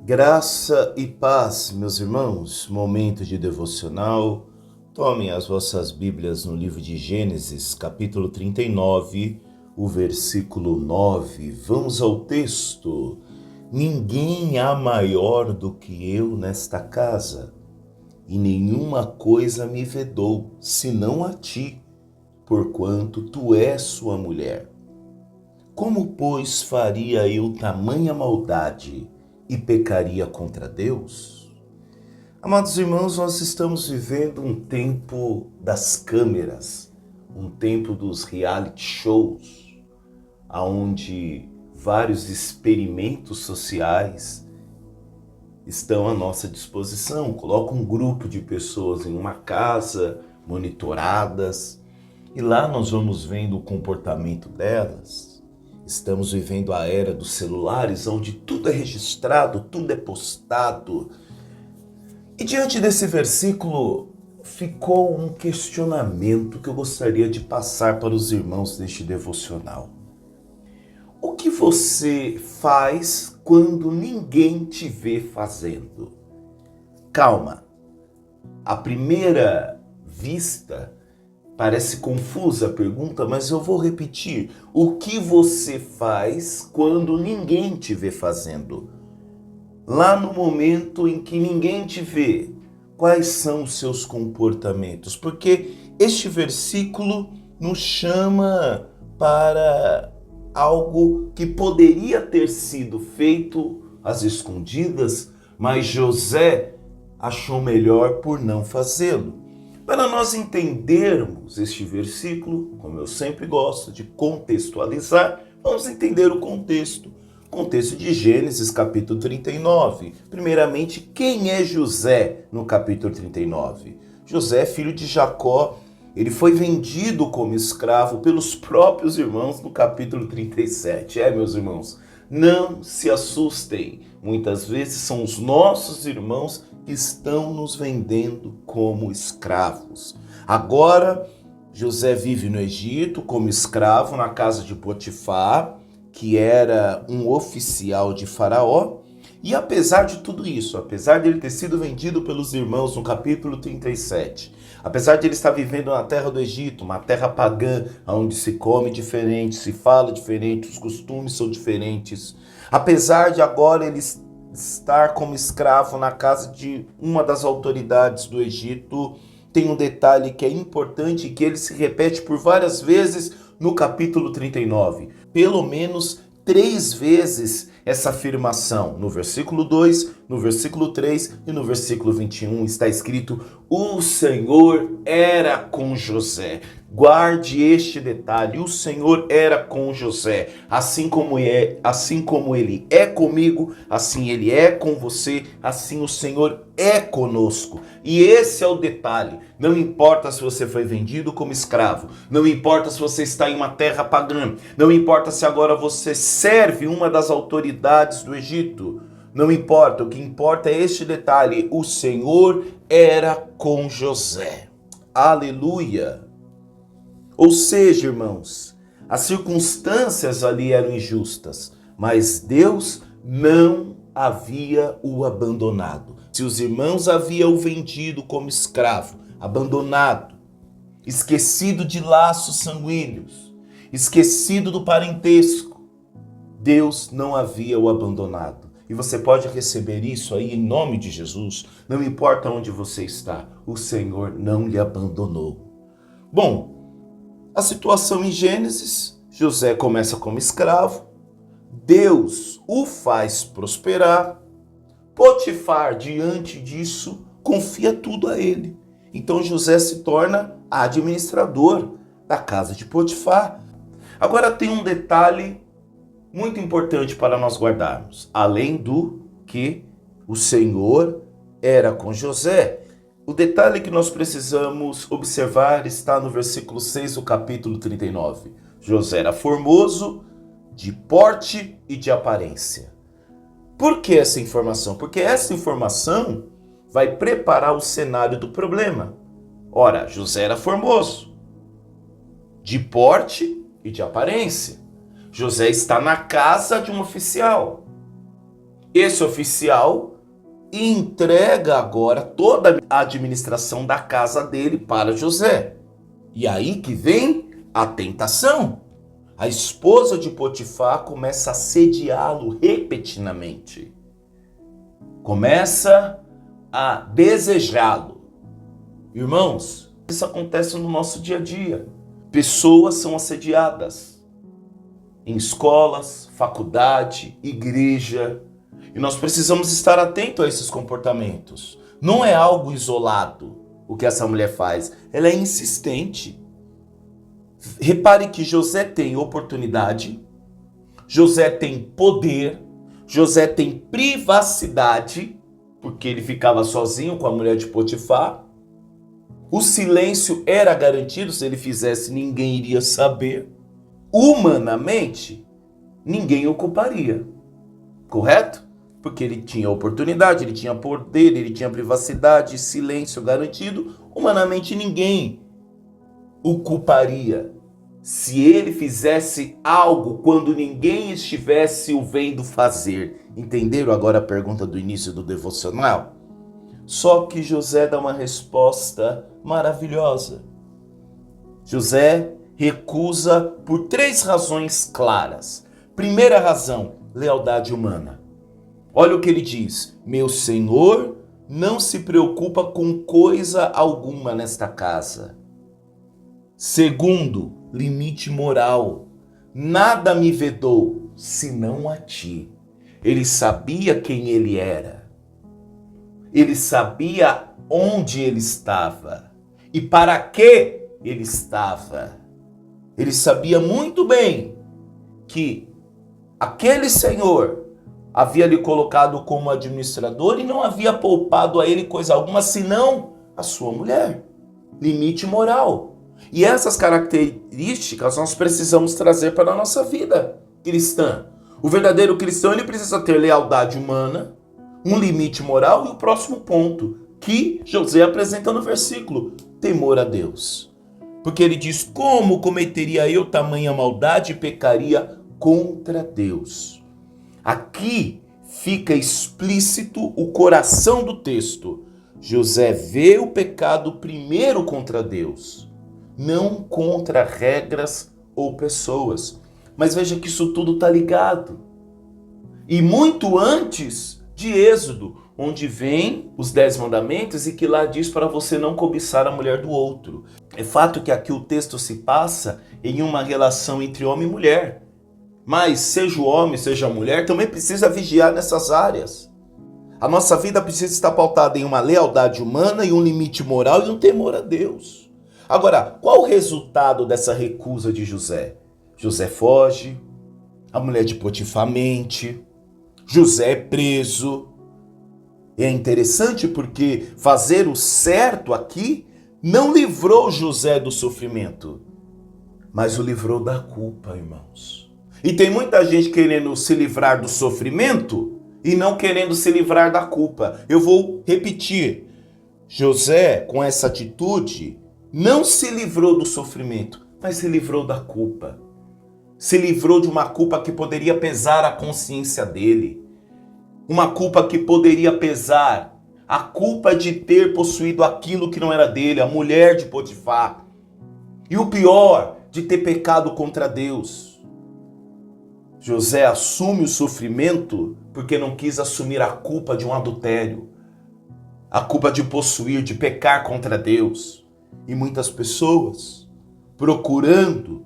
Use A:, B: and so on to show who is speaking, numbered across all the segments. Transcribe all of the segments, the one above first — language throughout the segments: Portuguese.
A: Graça e paz, meus irmãos, momento de devocional. Tomem as vossas Bíblias no livro de Gênesis, capítulo 39, o versículo 9. Vamos ao texto. Ninguém há maior do que eu nesta casa, e nenhuma coisa me vedou, senão a ti, porquanto tu és sua mulher. Como, pois, faria eu tamanha maldade e pecaria contra Deus? Amados irmãos, nós estamos vivendo um tempo das câmeras, um tempo dos reality shows, onde vários experimentos sociais estão à nossa disposição. Coloca um grupo de pessoas em uma casa, monitoradas, e lá nós vamos vendo o comportamento delas. Estamos vivendo a era dos celulares, onde tudo é registrado, tudo é postado. E diante desse versículo, ficou um questionamento que eu gostaria de passar para os irmãos deste devocional. O que você faz quando ninguém te vê fazendo? Calma, à primeira vista, parece confusa a pergunta, mas eu vou repetir. O que você faz quando ninguém te vê fazendo? Lá no momento em que ninguém te vê, quais são os seus comportamentos? Porque este versículo nos chama para algo que poderia ter sido feito às escondidas, mas José achou melhor por não fazê-lo. Para nós entendermos este versículo, como eu sempre gosto de contextualizar, vamos entender o contexto. Contexto de Gênesis, capítulo 39. Primeiramente, quem é José no capítulo 39? José, filho de Jacó, ele foi vendido como escravo pelos próprios irmãos no capítulo 37. Meus irmãos, não se assustem. Muitas vezes são os nossos irmãos que estão nos vendendo como escravos. Agora, José vive no Egito como escravo na casa de Potifar, que era um oficial de Faraó. E apesar de tudo isso, apesar de ele ter sido vendido pelos irmãos no capítulo 37, apesar de ele estar vivendo na terra do Egito, uma terra pagã, onde se come diferente, se fala diferente, os costumes são diferentes, apesar de agora ele estar como escravo na casa de uma das autoridades do Egito, tem um detalhe que é importante e que ele se repete por várias vezes no capítulo 39. Pelo menos 3 vezes essa afirmação. No versículo 2, no versículo 3 e no versículo 21 está escrito: o Senhor era com José. Guarde este detalhe: o Senhor era com José. Assim como ele é comigo, assim ele é com você, assim o Senhor é conosco. E esse é o detalhe. Não importa se você foi vendido como escravo, não importa se você está em uma terra pagã, não importa se agora você serve uma das autoridades do Egito, não importa, o que importa é este detalhe: o Senhor era com José. Aleluia! Ou seja, irmãos, as circunstâncias ali eram injustas, mas Deus não havia o abandonado. Se os irmãos haviam o vendido como escravo, abandonado, esquecido de laços sanguíneos, esquecido do parentesco, Deus não havia o abandonado. E você pode receber isso aí em nome de Jesus. Não importa onde você está, o Senhor não lhe abandonou. Bom, a situação em Gênesis, José começa como escravo, Deus o faz prosperar, Potifar, diante disso, confia tudo a ele. Então José se torna administrador da casa de Potifar. Agora tem um detalhe muito importante para nós guardarmos. Além do que o Senhor era com José, o detalhe que nós precisamos observar está no versículo 6 do capítulo 39. José era formoso, de porte e de aparência. Por que essa informação? Porque essa informação vai preparar o cenário do problema. Ora, José era formoso, de porte e de aparência. José está na casa de um oficial. esse oficial entrega agora toda a administração da casa dele para José. E aí que vem a tentação. A esposa de Potifar começa a assediá-lo repetidamente. Começa a desejá-lo. Irmãos, isso acontece no nosso dia a dia. Pessoas são assediadas em escolas, faculdade, igreja. E nós precisamos estar atentos a esses comportamentos. Não é algo isolado o que essa mulher faz. Ela é insistente. Repare que José tem oportunidade, José tem poder, José tem privacidade, porque ele ficava sozinho com a mulher de Potifar. O silêncio era garantido, se ele fizesse ninguém iria saber. Humanamente, ninguém ocuparia, correto? Porque ele tinha oportunidade, ele tinha poder, ele tinha privacidade, silêncio garantido. Humanamente ninguém ocuparia se ele fizesse algo quando ninguém estivesse o vendo fazer. Entenderam agora a pergunta do início do devocional? Só que José dá uma resposta maravilhosa. José recusa por 3 razões claras. Primeira razão, lealdade humana. Olha o que ele diz: meu senhor não se preocupa com coisa alguma nesta casa. Segundo, limite moral. Nada me vedou, senão a ti. Ele sabia quem ele era. Ele sabia onde ele estava e para que ele estava. Ele sabia muito bem que aquele senhor havia lhe colocado como administrador e não havia poupado a ele coisa alguma, senão a sua mulher. Limite moral. E essas características nós precisamos trazer para a nossa vida cristã. O verdadeiro cristão, ele precisa ter lealdade humana, um limite moral e o próximo ponto que José apresenta no versículo: temor a Deus. Porque ele diz: como cometeria eu tamanha maldade e pecaria contra Deus? Aqui fica explícito o coração do texto. José vê o pecado primeiro contra Deus, não contra regras ou pessoas. Mas veja que isso tudo está ligado. E muito antes de Êxodo, onde vem os 10 mandamentos e que lá diz para você não cobiçar a mulher do outro. É fato que aqui o texto se passa em uma relação entre homem e mulher. Mas seja o homem, seja a mulher, também precisa vigiar nessas áreas. A nossa vida precisa estar pautada em uma lealdade humana e um limite moral e um temor a Deus. Agora, qual o resultado dessa recusa de José? José foge, a mulher de Potifar mente, José é preso. E é interessante porque fazer o certo aqui não livrou José do sofrimento, mas o livrou da culpa, irmãos. E tem muita gente querendo se livrar do sofrimento e não querendo se livrar da culpa. Eu vou repetir. José, com essa atitude, não se livrou do sofrimento, mas se livrou da culpa. Se livrou de uma culpa que poderia pesar a consciência dele. Uma culpa que poderia pesar. A culpa de ter possuído aquilo que não era dele, a mulher de Potifar. E o pior, de ter pecado contra Deus. José assume o sofrimento porque não quis assumir a culpa de um adultério. A culpa de possuir, de pecar contra Deus. E muitas pessoas, procurando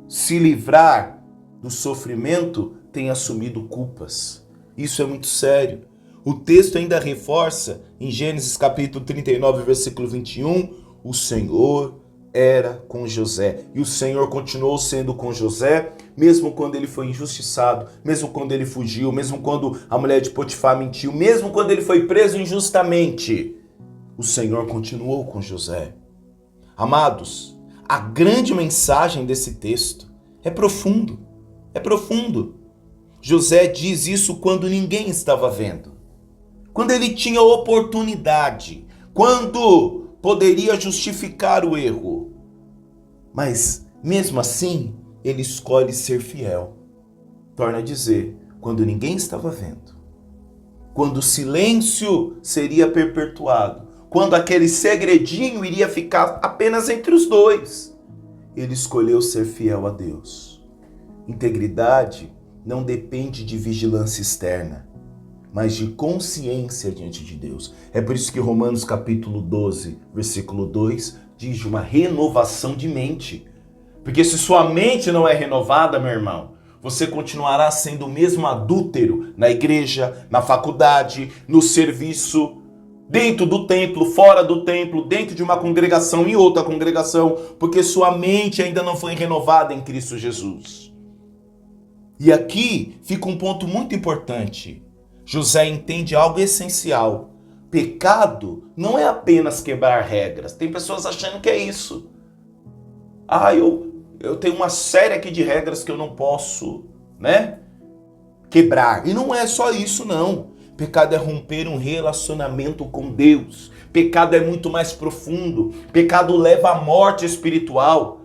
A: se livrar do sofrimento, têm assumido culpas. Isso é muito sério. O texto ainda reforça, em Gênesis capítulo 39, versículo 21, o Senhor era com José. E o Senhor continuou sendo com José, mesmo quando ele foi injustiçado, mesmo quando ele fugiu, mesmo quando a mulher de Potifar mentiu, mesmo quando ele foi preso injustamente. O Senhor continuou com José. Amados, a grande mensagem desse texto é profundo. É profundo. José diz isso quando ninguém estava vendo. Quando ele tinha oportunidade. Quando poderia justificar o erro. Mas, mesmo assim, ele escolhe ser fiel. Torna a dizer, quando ninguém estava vendo. quando o silêncio seria perpetuado, quando aquele segredinho iria ficar apenas entre os dois. Ele escolheu ser fiel a Deus. Integridade não depende de vigilância externa, mas de consciência diante de Deus. É por isso que Romanos capítulo 12, versículo 2, diz de uma renovação de mente. Porque se sua mente não é renovada, meu irmão, você continuará sendo o mesmo adúltero na igreja, na faculdade, no serviço, dentro do templo, fora do templo, dentro de uma congregação e outra congregação, porque sua mente ainda não foi renovada em Cristo Jesus. E aqui fica um ponto muito importante. José entende algo essencial. Pecado não é apenas quebrar regras. Tem pessoas achando que é isso. Eu tenho uma série aqui de regras que eu não posso, quebrar. E não é só isso, não. Pecado é romper um relacionamento com Deus. Pecado é muito mais profundo. Pecado leva à morte espiritual.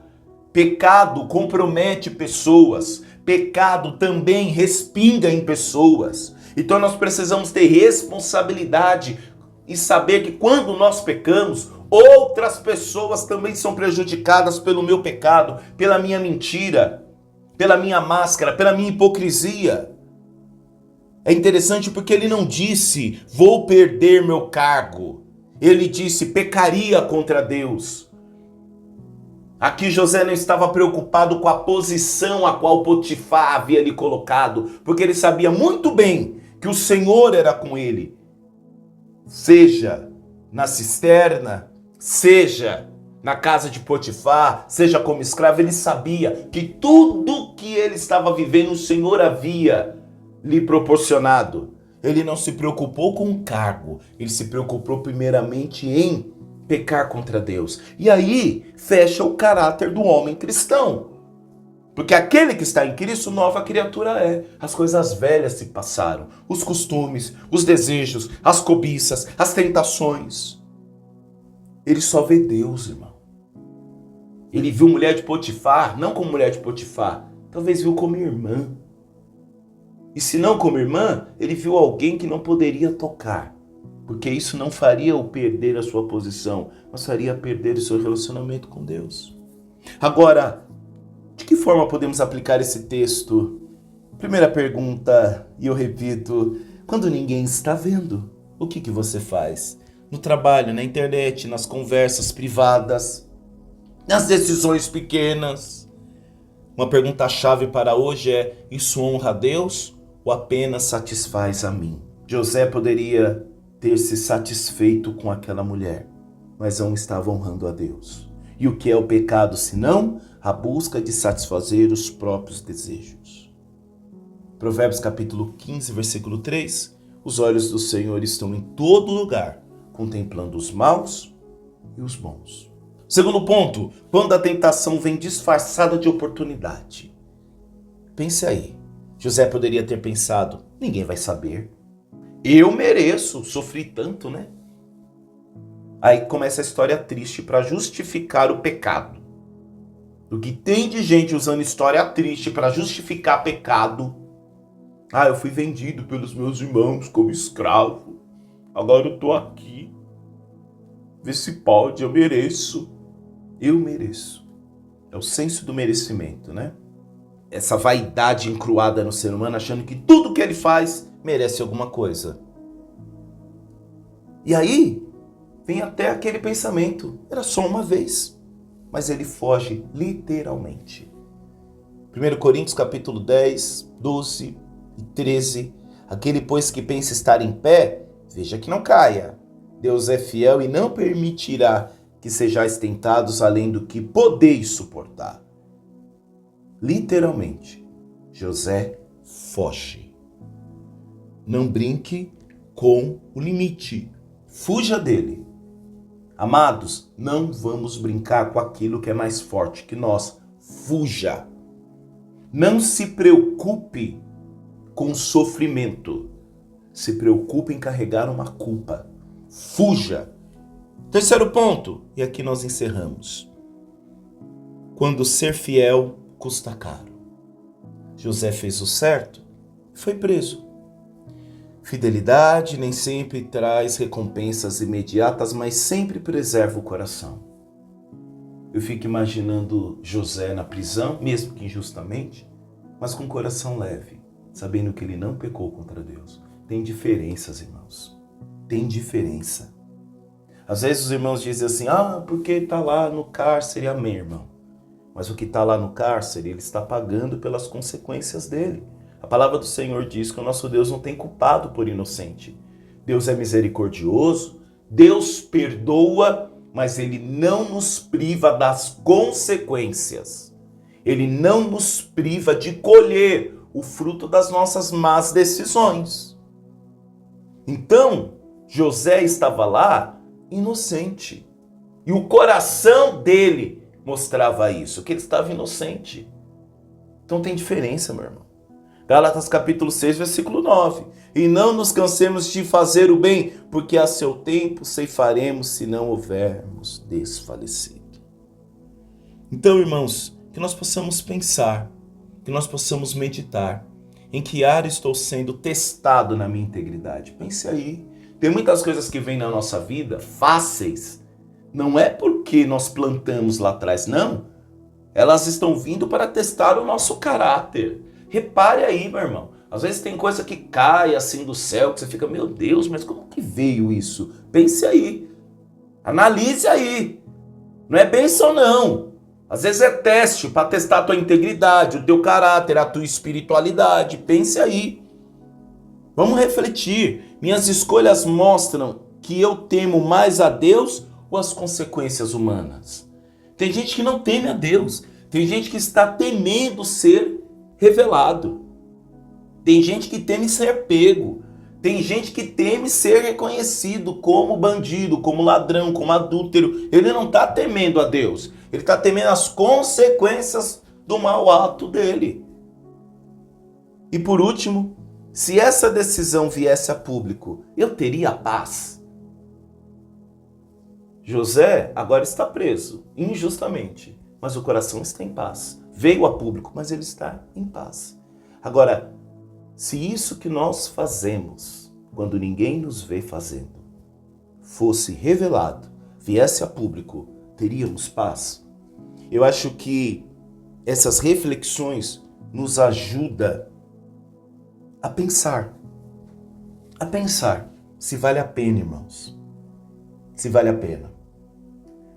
A: Pecado compromete pessoas. Pecado também respinga em pessoas. Então nós precisamos ter responsabilidade e saber que quando nós pecamos, outras pessoas também são prejudicadas pelo meu pecado, pela minha mentira, pela minha máscara, pela minha hipocrisia. É interessante porque ele não disse, vou perder meu cargo. Ele disse, pecaria contra Deus. Aqui José não estava preocupado com a posição a qual Potifar havia lhe colocado, porque ele sabia muito bem que o Senhor era com ele. Seja na cisterna, seja na casa de Potifar, seja como escravo, ele sabia que tudo que ele estava vivendo, o Senhor havia lhe proporcionado. Ele não se preocupou com o cargo, ele se preocupou primeiramente em pecar contra Deus. E aí fecha o caráter do homem cristão. Porque aquele que está em Cristo, nova criatura é. As coisas velhas se passaram. Os costumes, os desejos, as cobiças, as tentações. Ele só vê Deus, irmão. Ele viu mulher de Potifar, não como mulher de Potifar. Talvez viu como irmã. E se não como irmã, ele viu alguém que não poderia tocar. Porque isso não faria-o perder a sua posição, mas faria perder o seu relacionamento com Deus. Agora, de que forma podemos aplicar esse texto? Primeira pergunta, e eu repito, quando ninguém está vendo, o que você faz? No trabalho, na internet, nas conversas privadas, nas decisões pequenas. Uma pergunta-chave para hoje é, isso honra a Deus ou apenas satisfaz a mim? José poderia ter se satisfeito com aquela mulher, mas não estava honrando a Deus. E o que é o pecado senão a busca de satisfazer os próprios desejos? Provérbios capítulo 15, versículo 3. Os olhos do Senhor estão em todo lugar, contemplando os maus e os bons. Segundo ponto, quando a tentação vem disfarçada de oportunidade. Pense aí, José poderia ter pensado, ninguém vai saber. Eu mereço, sofri tanto, Aí começa a história triste para justificar o pecado. O que tem de gente usando história triste para justificar pecado. Eu fui vendido pelos meus irmãos como escravo. Agora eu tô aqui. Vê se pode, eu mereço. Eu mereço. É o senso do merecimento, Essa vaidade encruada no ser humano, achando que tudo que ele faz merece alguma coisa. E aí, vem até aquele pensamento, era só uma vez, mas ele foge literalmente. 1 Coríntios capítulo 10, 12 e 13, aquele pois que pensa estar em pé, veja que não caia. Deus é fiel e não permitirá que sejais tentados além do que podeis suportar. Literalmente, José foge. Não brinque com o limite. Fuja dele. Amados, não vamos brincar com aquilo que é mais forte que nós. Fuja. Não se preocupe com sofrimento. Se preocupe em carregar uma culpa. Fuja. Terceiro ponto, e aqui nós encerramos. Quando ser fiel custa caro. José fez o certo e foi preso. Fidelidade nem sempre traz recompensas imediatas, mas sempre preserva o coração. Eu fico imaginando José na prisão, mesmo que injustamente, mas com o coração leve, sabendo que ele não pecou contra Deus. Tem diferenças, irmãos. Tem diferença. Às vezes os irmãos dizem assim, porque está lá no cárcere, amém, irmão. Mas o que está lá no cárcere, ele está pagando pelas consequências dele. A palavra do Senhor diz que o nosso Deus não tem culpado por inocente. Deus é misericordioso, Deus perdoa, mas Ele não nos priva das consequências. Ele não nos priva de colher o fruto das nossas más decisões. Então, José estava lá inocente. E o coração dele mostrava isso, que ele estava inocente. Então tem diferença, meu irmão. Gálatas capítulo 6, versículo 9. E não nos cansemos de fazer o bem, porque a seu tempo ceifaremos se não houvermos desfalecido. Então, irmãos, que nós possamos pensar, que nós possamos meditar, em que área estou sendo testado na minha integridade. Pense aí. Tem muitas coisas que vêm na nossa vida fáceis. Não é porque nós plantamos lá atrás, não. Elas estão vindo para testar o nosso caráter. Repare aí, meu irmão. Às vezes tem coisa que cai assim do céu, que você fica, meu Deus, mas como que veio isso? Pense aí. Analise aí. Não é bênção, não. Às vezes é teste para testar a tua integridade, o teu caráter, a tua espiritualidade. Pense aí. Vamos refletir. Minhas escolhas mostram que eu temo mais a Deus ou as consequências humanas? Tem gente que não teme a Deus. Tem gente que está temendo ser revelado. Tem gente que teme ser pego. Tem gente que teme ser reconhecido como bandido, como ladrão, como adúltero. Ele não está temendo a Deus. Ele está temendo as consequências do mau ato dele. E por último, se essa decisão viesse a público, eu teria paz? José agora está preso, injustamente, mas o coração está em paz. Veio a público, mas ele está em paz. Agora, se isso que nós fazemos, quando ninguém nos vê fazendo, fosse revelado, viesse a público, teríamos paz? Eu acho que essas reflexões nos ajudam a pensar se vale a pena, irmãos, se vale a pena.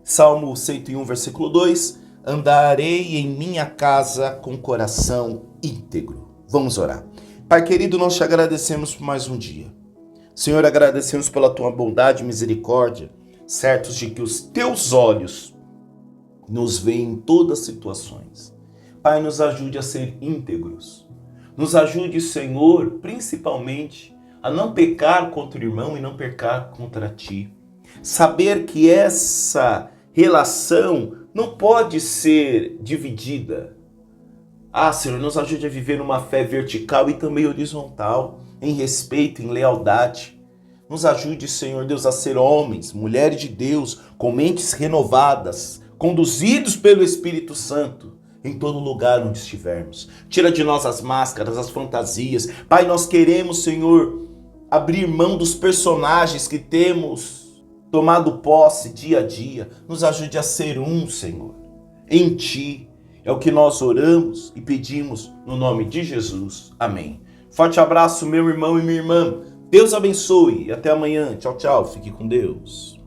A: Salmo 101, versículo 2, andarei em minha casa com coração íntegro. Vamos orar. Pai querido, nós te agradecemos por mais um dia. Senhor, agradecemos pela tua bondade e misericórdia, certos de que os teus olhos nos veem em todas as situações. Pai, nos ajude a ser íntegros. Nos ajude, Senhor, principalmente, a não pecar contra o irmão e não pecar contra ti. Saber que essa relação não pode ser dividida. Senhor, nos ajude a viver numa fé vertical e também horizontal, em respeito, em lealdade. Nos ajude, Senhor Deus, a ser homens, mulheres de Deus, com mentes renovadas, conduzidos pelo Espírito Santo, em todo lugar onde estivermos. Tira de nós as máscaras, as fantasias. Pai, nós queremos, Senhor, abrir mão dos personagens que temos tomado posse dia a dia. Nos ajude a ser um, Senhor, em Ti. É o que nós oramos e pedimos no nome de Jesus. Amém. Forte abraço, meu irmão e minha irmã. Deus abençoe e até amanhã. Tchau, tchau. Fique com Deus.